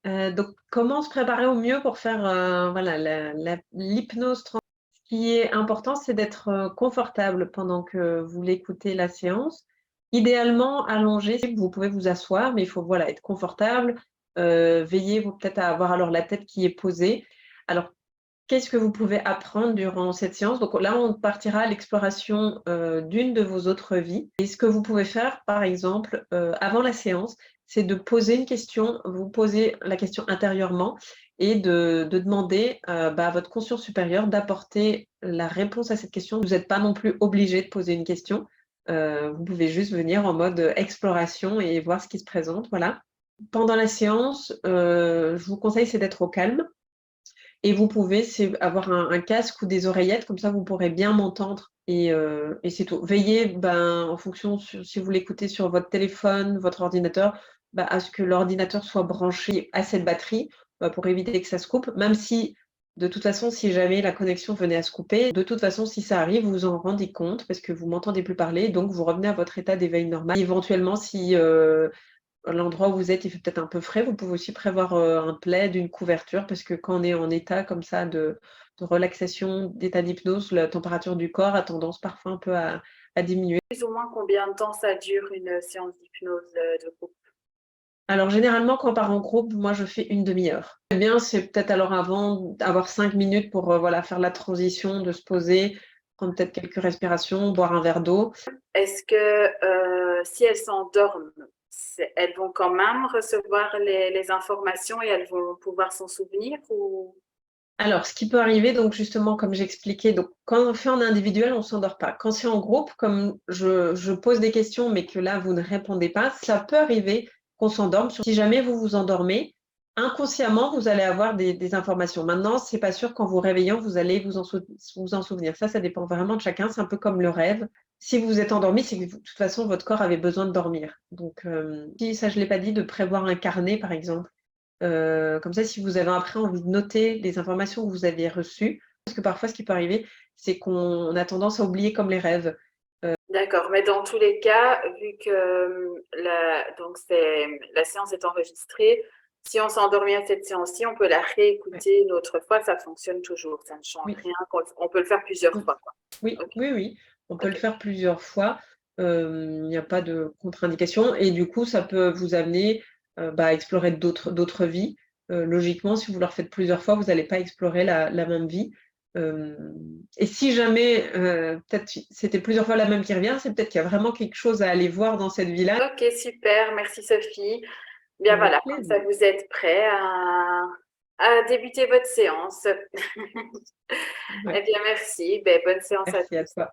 Donc, comment se préparer au mieux pour faire, voilà, l'hypnose trans ce qui est important, c'est d'être, confortable pendant que vous l'écoutez la séance. Idéalement allongé, vous pouvez vous asseoir, mais il faut, voilà, être confortable, veiller vous peut-être à avoir alors la tête qui est posée. Alors, qu'est-ce que vous pouvez apprendre durant cette séance? Donc là, on partira à l'exploration, d'une de vos autres vies et ce que vous pouvez faire, par exemple, avant la séance, c'est de poser une question, vous posez la question intérieurement et de demander, à votre conscience supérieure d'apporter la réponse à cette question. Vous n'êtes pas non plus obligé de poser une question, vous pouvez juste venir en mode, exploration et voir ce qui se présente, voilà. Pendant la séance, je vous conseille, c'est d'être au calme et vous pouvez c'est avoir un casque ou des oreillettes, comme ça vous pourrez bien m'entendre et c'est tout. Veillez, en fonction si vous l'écoutez sur votre téléphone, votre ordinateur, à ce que l'ordinateur soit branché à cette batterie, pour éviter que ça se coupe. Même si, de toute façon, si jamais la connexion venait à se couper, de toute façon, si ça arrive, vous vous en rendez compte parce que vous m'entendez plus parler, donc vous revenez à votre état d'éveil normal. Éventuellement, si, l'endroit où vous êtes, il fait peut-être un peu frais. Vous pouvez aussi prévoir, un plaid, une couverture parce que quand on est en état comme ça de relaxation, d'état d'hypnose, la température du corps a tendance parfois un peu à diminuer. Plus ou moins combien de temps ça dure une séance d'hypnose de groupe? Alors généralement, quand on part en groupe, moi je fais une demi-heure. Le bien, c'est peut-être alors avant d'avoir 5 minutes pour, voilà, faire la transition, de se poser, prendre peut-être quelques respirations, boire un verre d'eau. Est-ce que si elles s'endorment, elles vont quand même recevoir les informations et elles vont pouvoir s'en souvenir ou... Alors, ce qui peut arriver, donc justement, comme j'expliquais, donc quand on fait en individuel, on ne s'endort pas. Quand c'est en groupe, comme je pose des questions, mais que là, vous ne répondez pas, ça peut arriver qu'on s'endorme. Si jamais vous vous endormez, inconsciemment, vous allez avoir des informations. Maintenant, c'est pas sûr qu'en vous réveillant, vous allez vous en souvenir. Ça dépend vraiment de chacun. C'est un peu comme le rêve. Si vous vous êtes endormi, c'est que de toute façon, votre corps avait besoin de dormir. Donc, si ça, je ne l'ai pas dit, de prévoir un carnet, par exemple. Comme ça, si vous avez après envie de noter les informations que vous avez reçues, parce que parfois ce qui peut arriver, c'est qu'on a tendance à oublier comme les rêves. D'accord, mais dans tous les cas, vu que la séance est enregistrée, si on s'est endormi à cette séance-ci, on peut la Ouais. réécouter une autre fois, ça fonctionne toujours, ça ne change Oui, rien, on peut le faire plusieurs oui, fois, quoi. oui, Ok, oui, oui, on peut le ok. faire plusieurs fois, il n'y a pas de contre-indication et du coup, ça peut vous amener, à explorer d'autres vies. Logiquement, si vous le refaites plusieurs fois, vous n'allez pas explorer la même vie. Et si jamais, peut-être c'était plusieurs fois la même qui revient, c'est peut-être qu'il y a vraiment quelque chose à aller voir dans cette vie-là. Ok, super, merci Sophie. Bien Avec voilà, comme ça plaisir. vous êtes prêts à débuter votre séance. Ouais, Eh bien, merci. Ben, bonne séance à merci à tous. toi.